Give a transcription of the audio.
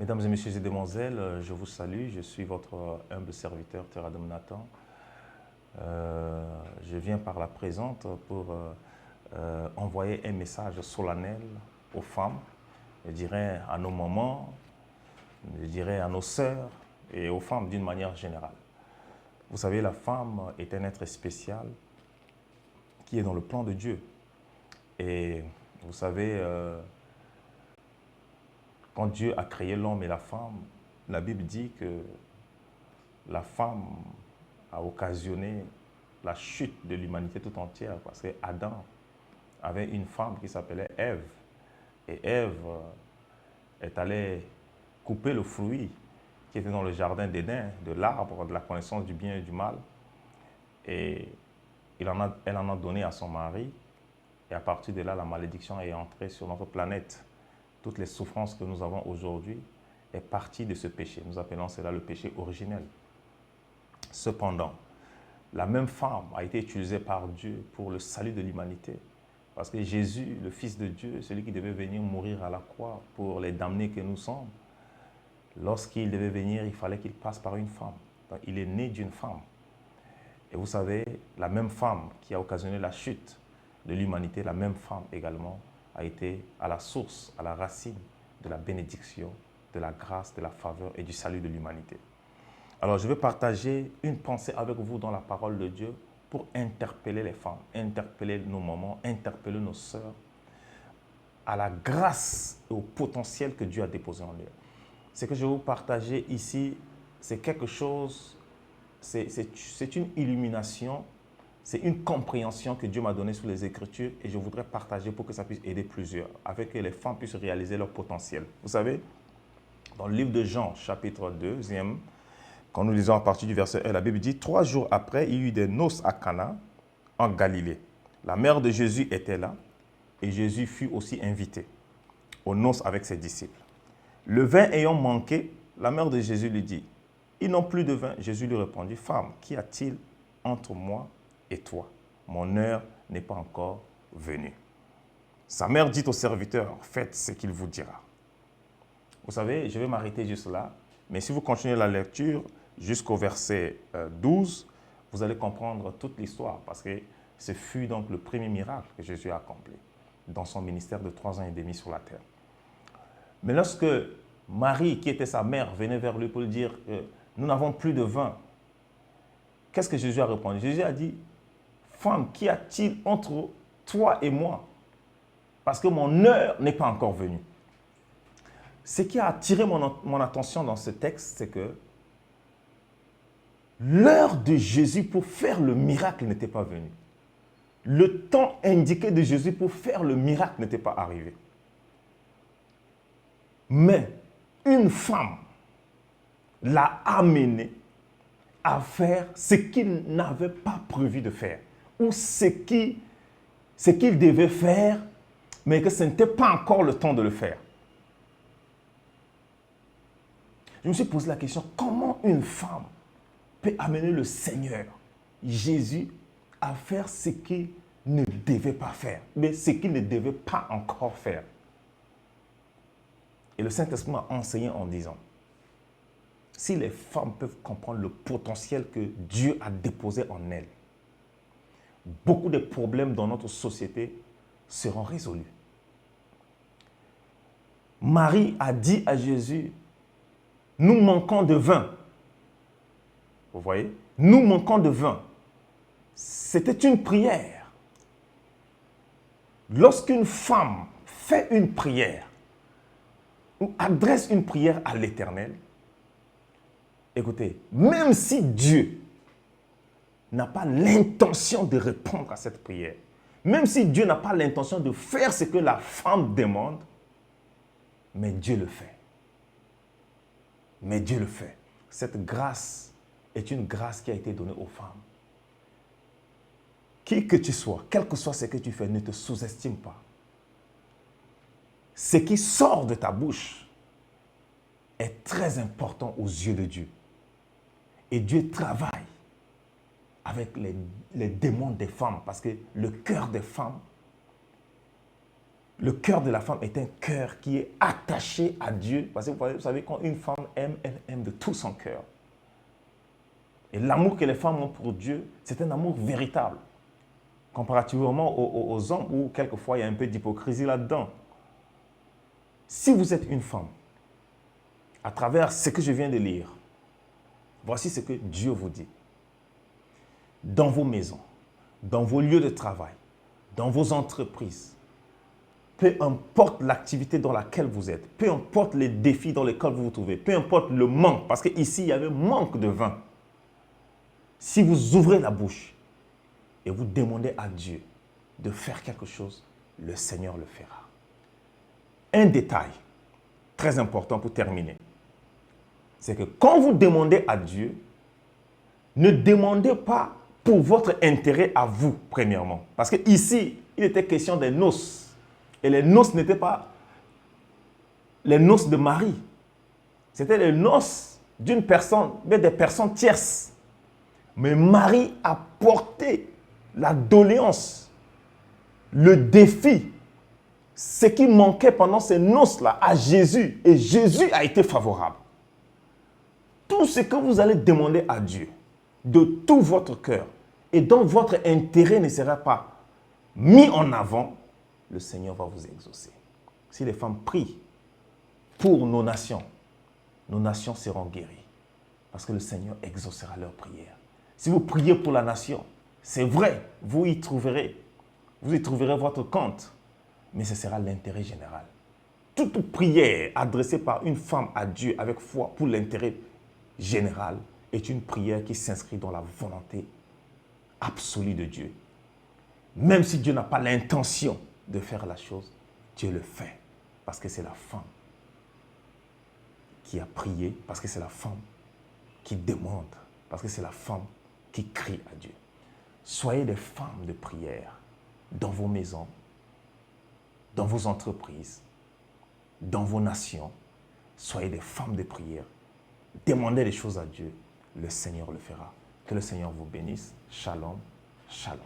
Mesdames et messieurs et demoiselles, je vous salue. Je suis votre humble serviteur, Teradom Nathan. Je viens par la présente pour envoyer un message solennel aux femmes, je dirais à nos mamans, je dirais à nos sœurs et aux femmes d'une manière générale. Vous savez, la femme est un être spécial qui est dans le plan de Dieu. Et vous savez, quand Dieu a créé l'homme et la femme, la Bible dit que la femme a occasionné la chute de l'humanité tout entière parce que Adam avait une femme qui s'appelait Ève. Et Ève est allée couper le fruit qui était dans le jardin d'Éden, de l'arbre de la connaissance du bien et du mal. Et elle en a donné à son mari. Et à partir de là, la malédiction est entrée sur notre planète. Toutes les souffrances que nous avons aujourd'hui est partie de ce péché. Nous appelons cela le péché originel. Cependant, la même femme a été utilisée par Dieu pour le salut de l'humanité. Parce que Jésus, le Fils de Dieu, celui qui devait venir mourir à la croix pour les damnés que nous sommes, lorsqu'il devait venir, il fallait qu'il passe par une femme. Donc, il est né d'une femme. Et vous savez, la même femme qui a occasionné la chute de l'humanité, la même femme également a été à la source, à la racine de la bénédiction, de la grâce, de la faveur et du salut de l'humanité. Alors, je vais partager une pensée avec vous dans la parole de Dieu pour interpeller les femmes, interpeller nos mamans, interpeller nos sœurs à la grâce et au potentiel que Dieu a déposé en elles. Ce que je vais vous partager ici, c'est quelque chose, c'est une illumination, c'est une compréhension que Dieu m'a donnée sur les Écritures et je voudrais partager pour que ça puisse aider plusieurs, avec que les femmes puissent réaliser leur potentiel. Vous savez, dans le livre de Jean, chapitre 2, quand nous lisons à partir du verset 1, la Bible dit « 3 jours après, il y eut des noces à Cana, en Galilée. La mère de Jésus était là et Jésus fut aussi invité aux noces avec ses disciples. Le vin ayant manqué, la mère de Jésus lui dit « Ils n'ont plus de vin. » Jésus lui répondit « Femme, qu'y a-t-il entre moi et toi? Mon heure n'est pas encore venue. » Sa mère dit au serviteur « Faites ce qu'il vous dira. » Vous savez, je vais m'arrêter juste là, mais si vous continuez la lecture jusqu'au verset 12, vous allez comprendre toute l'histoire parce que ce fut donc le premier miracle que Jésus a accompli dans son ministère de 3 ans et demi sur la terre. Mais lorsque Marie, qui était sa mère, venait vers lui pour lui dire « Nous n'avons plus de vin », qu'est-ce que Jésus a répondu? Jésus a dit « Femme, qu'y a-t-il entre toi et moi? Parce que mon heure n'est pas encore venue. » Ce qui a attiré mon attention dans ce texte, c'est que l'heure de Jésus pour faire le miracle n'était pas venue. Le temps indiqué de Jésus pour faire le miracle n'était pas arrivé. Mais une femme l'a amené à faire ce qu'il n'avait pas prévu de faire, ou ce qu'il devait faire, mais que ce n'était pas encore le temps de le faire. Je me suis posé la question, comment une femme peut amener le Seigneur, Jésus, à faire ce qu'il ne devait pas faire, mais ce qu'il ne devait pas encore faire. Et le Saint-Esprit m'a enseigné en disant, si les femmes peuvent comprendre le potentiel que Dieu a déposé en elles, beaucoup de problèmes dans notre société seront résolus. Marie a dit à Jésus, nous manquons de vin. Vous voyez? Nous manquons de vin. C'était une prière. Lorsqu'une femme fait une prière ou adresse une prière à l'Éternel, écoutez, même si Dieu n'a pas l'intention de répondre à cette prière, même si Dieu n'a pas l'intention de faire ce que la femme demande, mais Dieu le fait. Mais Dieu le fait. Cette grâce est une grâce qui a été donnée aux femmes. Qui que tu sois, quel que soit ce que tu fais, ne te sous-estime pas. Ce qui sort de ta bouche est très important aux yeux de Dieu. Et Dieu travaille avec les démons des femmes parce que le cœur des femmes Le cœur de la femme est un cœur qui est attaché à Dieu. Parce que vous savez, quand une femme aime, elle aime de tout son cœur. Et l'amour que les femmes ont pour Dieu, c'est un amour véritable. Comparativement aux hommes où quelquefois il y a un peu d'hypocrisie là-dedans. Si vous êtes une femme, à travers ce que je viens de lire, voici ce que Dieu vous dit. Dans vos maisons, dans vos lieux de travail, dans vos entreprises, peu importe l'activité dans laquelle vous êtes, peu importe les défis dans lesquels vous vous trouvez, peu importe le manque, parce qu'ici, il y avait manque de vin. Si vous ouvrez la bouche et vous demandez à Dieu de faire quelque chose, le Seigneur le fera. Un détail très important pour terminer, c'est que quand vous demandez à Dieu, ne demandez pas pour votre intérêt à vous, premièrement. Parce qu'ici, il était question des noces. Et les noces n'étaient pas les noces de Marie. C'était les noces d'une personne, mais des personnes tierces. Mais Marie a porté la doléance, le défi, ce qui manquait pendant ces noces-là à Jésus. Et Jésus a été favorable. Tout ce que vous allez demander à Dieu, de tout votre cœur, et dont votre intérêt ne sera pas mis en avant, le Seigneur va vous exaucer. Si les femmes prient pour nos nations seront guéries. Parce que le Seigneur exaucera leurs prières. Si vous priez pour la nation, c'est vrai, vous y trouverez votre compte, mais ce sera l'intérêt général. Toute prière adressée par une femme à Dieu avec foi pour l'intérêt général est une prière qui s'inscrit dans la volonté absolue de Dieu. Même si Dieu n'a pas l'intention de faire la chose, Dieu le fait. Parce que c'est la femme qui a prié, parce que c'est la femme qui demande, parce que c'est la femme qui crie à Dieu. Soyez des femmes de prière dans vos maisons, dans vos entreprises, dans vos nations. Soyez des femmes de prière. Demandez des choses à Dieu, le Seigneur le fera. Que le Seigneur vous bénisse. Shalom, shalom.